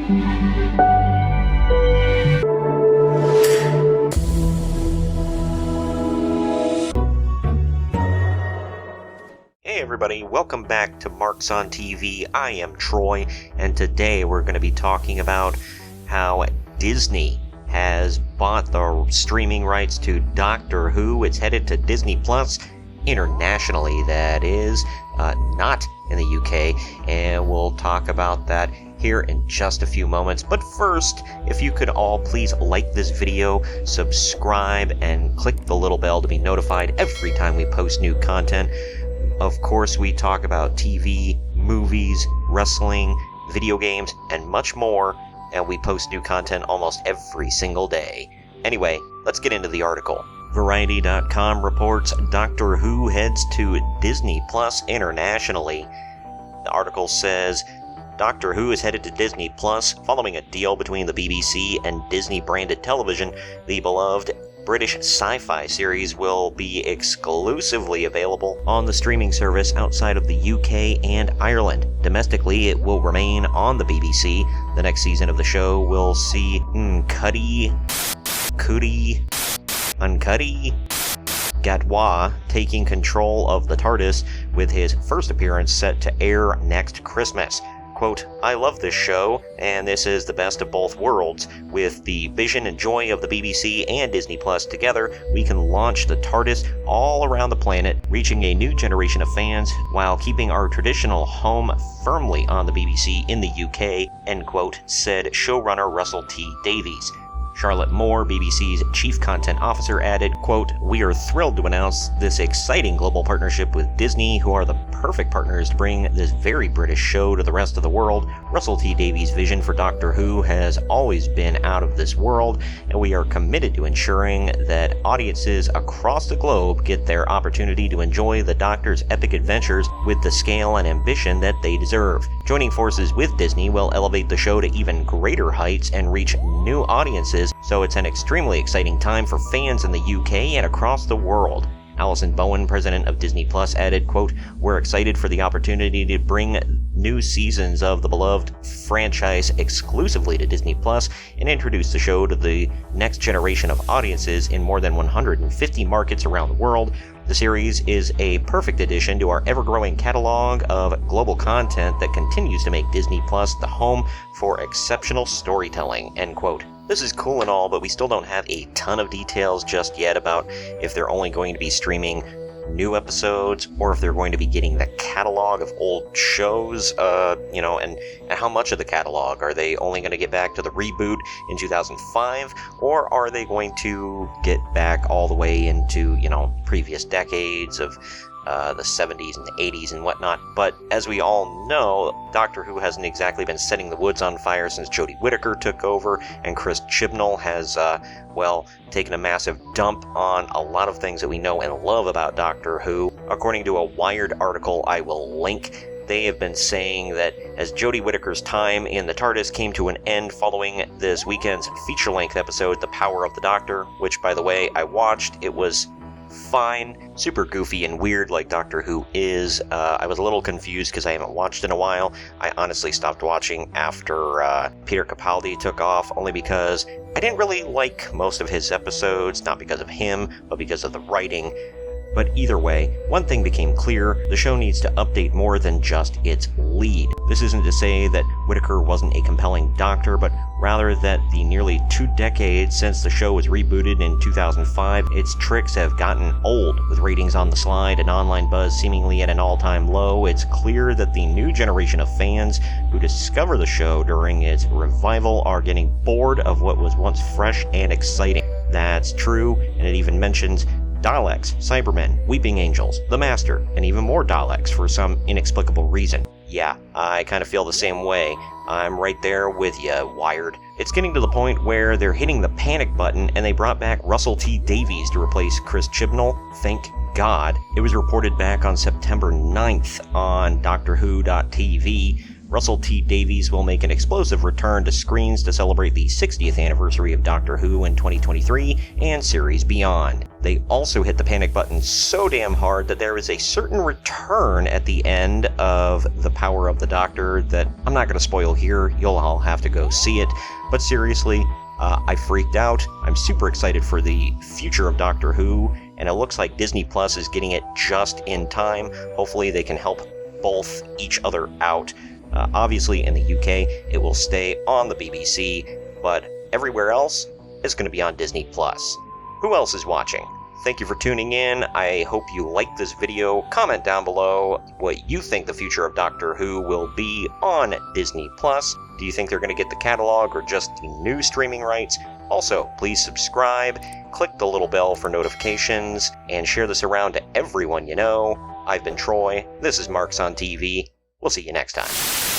Hey everybody, welcome back to Marks on TV. I am Troy, and today we're going to be talking about how Disney has bought the streaming rights to Doctor Who. It's headed to Disney Plus internationally, that is, not in the UK, and we'll talk about that here in just a few moments. But first, if you could all please like this video, subscribe, and click the little bell to be notified every time we post new content. Of course, we talk about TV, movies, wrestling, video games, and much more, and we post new content almost every single day. Anyway, let's get into the article. Variety.com reports Doctor Who heads to Disney Plus internationally. The article says, Doctor Who is headed to Disney Plus following a deal between the BBC and Disney branded television. The beloved British sci-fi series will be exclusively available on the streaming service outside of the UK and Ireland. Domestically, it will remain on the BBC. The next season of the show will see Uncuddy Gatwa taking control of the TARDIS, with his first appearance set to air next Christmas. Quote, I love this show, and this is the best of both worlds. With the vision and joy of the BBC and Disney Plus together, we can launch the TARDIS all around the planet, reaching a new generation of fans while keeping our traditional home firmly on the BBC in the UK, end quote, said showrunner Russell T. Davies. Charlotte Moore, BBC's chief content officer, added, quote, we are thrilled to announce this exciting global partnership with Disney, who are the perfect partners to bring this very British show to the rest of the world. Russell T. Davies' vision for Doctor Who has always been out of this world, and we are committed to ensuring that audiences across the globe get their opportunity to enjoy the Doctor's epic adventures with the scale and ambition that they deserve. Joining forces with Disney will elevate the show to even greater heights and reach new audiences, so it's an extremely exciting time for fans in the UK and across the world. Alison Bowen, president of Disney Plus, added, quote, we're excited for the opportunity to bring new seasons of the beloved franchise exclusively to Disney Plus and introduce the show to the next generation of audiences in more than 150 markets around the world. The series is a perfect addition to our ever-growing catalog of global content that continues to make Disney Plus the home for exceptional storytelling, end quote. This is cool and all, but we still don't have a ton of details just yet about if they're only going to be streaming new episodes or if they're going to be getting the catalog of old shows, and how much of the catalog. Are they only going to get back to the reboot in 2005, or are they going to get back all the way into, previous decades of the 70s and the 80s and whatnot? But as we all know, Doctor Who hasn't exactly been setting the woods on fire since Jodie Whittaker took over, and Chris Chibnall has, taken a massive dump on a lot of things that we know and love about Doctor Who. According to a Wired article I will link, they have been saying that as Jodie Whittaker's time in the TARDIS came to an end following this weekend's feature-length episode, The Power of the Doctor, which, by the way, I watched, it was fine, super goofy and weird like Doctor Who is. I was a little confused because I haven't watched in a while. I honestly stopped watching after Peter Capaldi took off, only because I didn't really like most of his episodes, not because of him, but because of the writing. But either way, one thing became clear: the show needs to update more than just its lead. This isn't to say that Whittaker wasn't a compelling Doctor, but rather that the nearly 2 decades since the show was rebooted in 2005, its tricks have gotten old. With ratings on the slide and online buzz seemingly at an all-time low, it's clear that the new generation of fans who discover the show during its revival are getting bored of what was once fresh and exciting. That's true, and it even mentions Daleks, Cybermen, Weeping Angels, The Master, and even more Daleks for some inexplicable reason. Yeah, I kind of feel the same way. I'm right there with ya, Wired. It's getting to the point where they're hitting the panic button, and they brought back Russell T. Davies to replace Chris Chibnall. Thank God. It was reported back on September 9th on DoctorWho.tv. Russell T Davies will make an explosive return to screens to celebrate the 60th anniversary of Doctor Who in 2023 and series beyond. They also hit the panic button so damn hard that there is a certain return at the end of The Power of the Doctor that I'm not going to spoil here. You'll all have to go see it. But seriously, I freaked out. I'm super excited for the future of Doctor Who, and it looks like Disney Plus is getting it just in time. Hopefully they can help both each other out. Obviously, in the UK, it will stay on the BBC, but everywhere else, it's going to be on Disney Plus. Who else is watching? Thank you for tuning in. I hope you liked this video. Comment down below what you think the future of Doctor Who will be on Disney Plus. Do you think they're going to get the catalog or just the new streaming rights? Also, please subscribe, click the little bell for notifications, and share this around to everyone you know. I've been Troy. This is Marks on TV. We'll see you next time.